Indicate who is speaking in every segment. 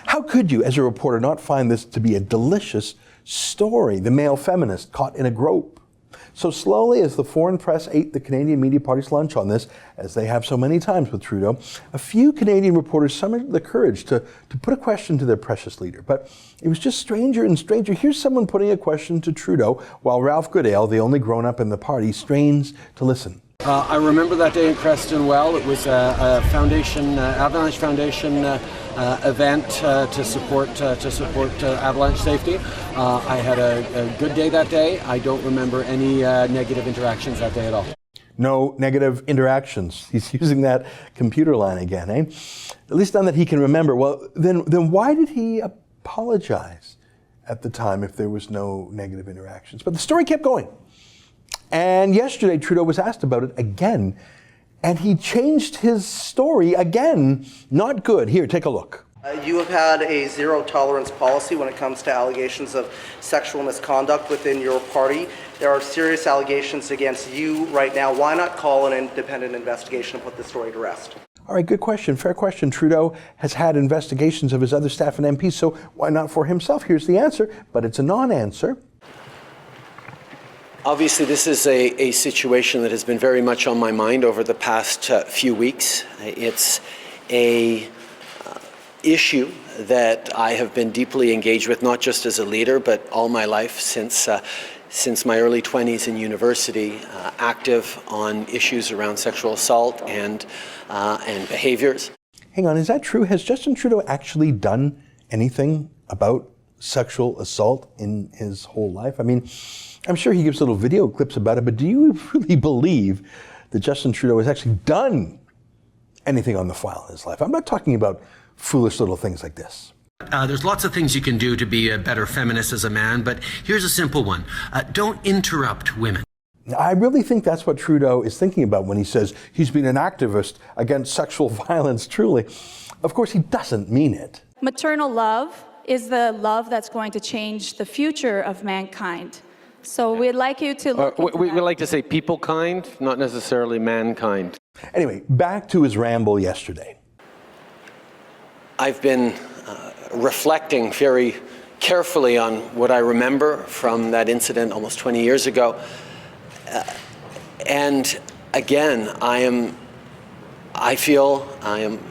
Speaker 1: How could you, as a reporter, not find this to be a delicious story? The male feminist caught in a grope. So slowly, as the foreign press ate the Canadian media party's lunch on this, as they have so many times with Trudeau, a few Canadian reporters summoned the courage to put a question to their precious leader. But it was just stranger and stranger. Here's someone putting a question to Trudeau, while Ralph Goodale, the only grown-up in the party, strains to listen.
Speaker 2: I remember that day in Creston well. It was a foundation, Avalanche Foundation event to support avalanche safety. I had a good day that day. I don't remember any negative interactions that day at all.
Speaker 1: No negative interactions. He's using that computer line again, eh? At least none that he can remember. Well, then why did he apologize at the time if there was no negative interactions? But the story kept going. And yesterday, Trudeau was asked about it again, and he changed his story again. Not good. Here, take a look.
Speaker 3: You have had a zero-tolerance policy when it comes to allegations of sexual misconduct within your party. There are serious allegations against you right now. Why not call an independent investigation and put this story to rest?
Speaker 1: All right, good question. Fair question. Trudeau has had investigations of his other staff and MPs, so why not for himself? Here's the answer, but it's a non-answer.
Speaker 2: Obviously, this is a situation that has been very much on my mind over the past few weeks. It's a issue that I have been deeply engaged with, not just as a leader, but all my life since my early 20s in university, active on issues around sexual assault and behaviors.
Speaker 1: Hang on, is that true? Has Justin Trudeau actually done anything about sexual assault in his whole life? I mean, I'm sure he gives little video clips about it, but do you really believe that Justin Trudeau has actually done anything on the file in his life? I'm not talking about foolish little things like this.
Speaker 4: There's lots of things you can do to be a better feminist as a man, but here's a simple one. Don't interrupt women.
Speaker 1: I really think that's what Trudeau is thinking about when he says he's been an activist against sexual violence, truly. Of course, he doesn't mean it.
Speaker 5: Maternal love is the love that's going to change the future of mankind. So we'd like you to look
Speaker 2: we like to say people kind, not necessarily mankind.
Speaker 1: Anyway, back to his ramble yesterday.
Speaker 2: I've been reflecting very carefully on what I remember from that incident almost 20 years ago. And again, I am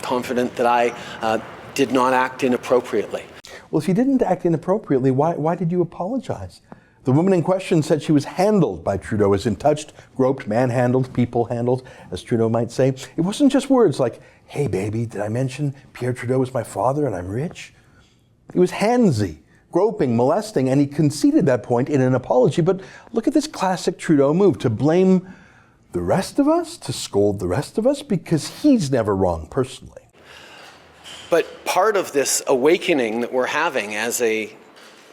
Speaker 2: confident that I did not act inappropriately.
Speaker 1: Well, if you didn't act inappropriately, why did you apologize? The woman in question said she was handled by Trudeau, as in touched, groped, manhandled, people handled, as Trudeau might say. It wasn't just words like, hey baby, did I mention Pierre Trudeau is my father and I'm rich? It was handsy, groping, molesting, and he conceded that point in an apology. But look at this classic Trudeau move, to blame the rest of us, to scold the rest of us, because he's never wrong personally.
Speaker 2: But part of this awakening that we're having as a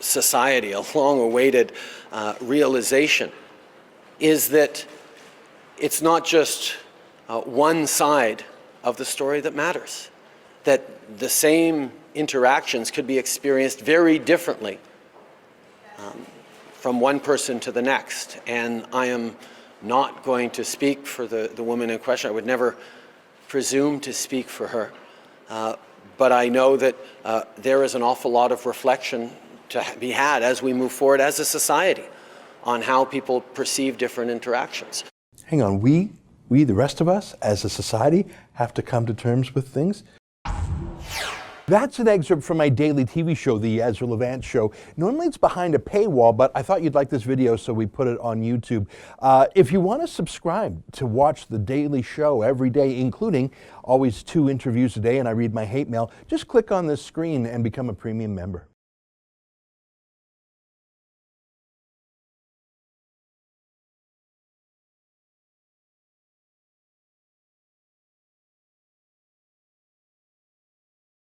Speaker 2: society, a long-awaited realization, is that it's not just one side of the story that matters, that the same interactions could be experienced very differently from one person to the next. And I am not going to speak for the woman in question. I would never presume to speak for her. But I know that there is an awful lot of reflection to be had as we move forward as a society on how people perceive different interactions.
Speaker 1: Hang on, we, the rest of us, as a society, have to come to terms with things? That's an excerpt from my daily TV show, The Ezra Levant Show. Normally it's behind a paywall, but I thought you'd like this video, so we put it on YouTube. If you want to subscribe to watch the daily show every day, including always 2 interviews a day, and I read my hate mail, just click on this screen and become a premium member.